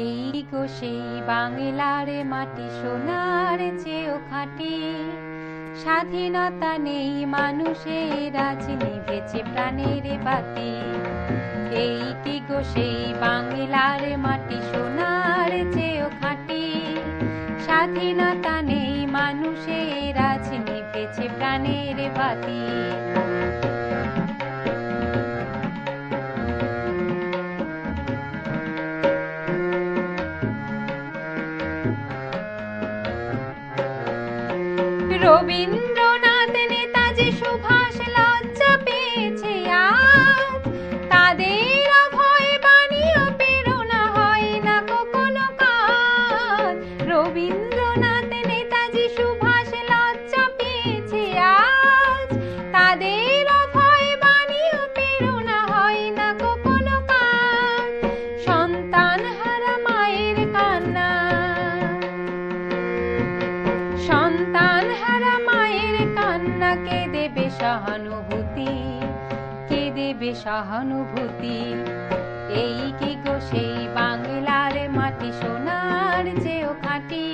এই গো সেই বাংলার মাটি সোনার চেয়েও খাঁটি। স্বাধীনতা নেই মানুষের আজ নিভেছে প্রাণের বাতি। এই কি গো সেই বাংলার মাটি সোনার চেয়েও খাঁটি। স্বাধীনতা নেই মানুষের আজ নিভেছে প্রাণের বাতি। রবীন্দ্রনাথ নেতাজি সুভাষ লজ্জা পেয়েছে আজ। তাদের অভয় বাণীও প্রেরণা হয় না কখনো কাজ। রবীন্দ্রনাথ নেতাজি সুভাষ লজ্জা পেয়েছে আজ। তাদের অভয় বাণীও প্রেরণা হয় না কখনো কাজ। সন্তান হারা মায়ের কান্না, সন্তান হারা মায়ের কান্না কে দেবে সহানুভূতি, কে দেবে সহানুভূতি। এই কি গো সেই বাংলার মাটি সোনার চেয়েও খাঁটি।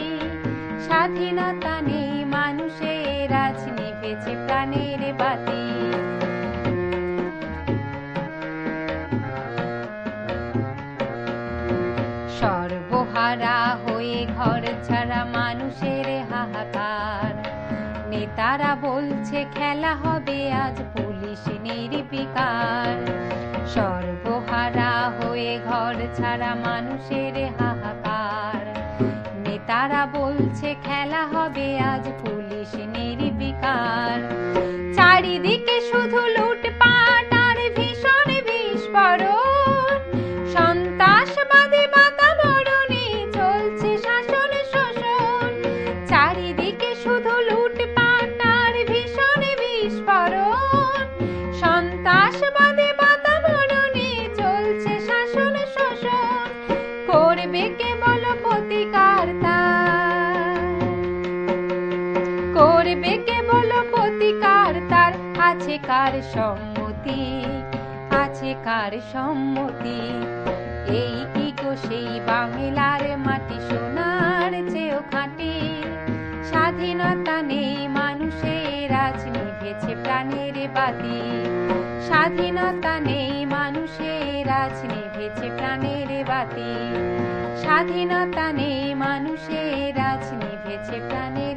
স্বাধীনতা নেই মানুষের আজ নিভেছে প্রাণের বাতি। সর্বহারা হয়ে ঘর ছাড়া মানুষের হাহাকার। নেতারা বলছে খেলা হবে আজ পুলিশ নির্বিকার। সর্বহারা হয়ে ঘর ছাড়া মানুষের হাহাকার। নেতারা বলছে খেলা হবে আজ পুলিশ নির্বিকার। চারিদিকে শুধু লুটপাট আর ভীষণ বিস্ফোরণ। সন্ত্রাসবাদী বাতাবরণে চলছে শাসন শোষণ। চারিদিকে শুধু লুটপাট আর ভীষণ বিস্ফোরণ। সন্ত্রাসবাদী বাতাবরণে চলছে শাসন শোষণ। করবে কে বলো প্রতিকার তার, করবে কে বলো প্রতিকার তার। আছে কার সম্মতি, আছে কার সম্মতি। এই কি গো সেই বাংলার মাটি সোনার চেয়েও খাঁটি। স্বাধীনতা নেই মানুষের আজ নিভেছে প্রাণের বাতি। স্বাধীনতা নেই মানুষের আজ নিভেছে প্রাণের বাতি। স্বাধীনতা নেই মানুষের আজ নিভেছে প্রাণের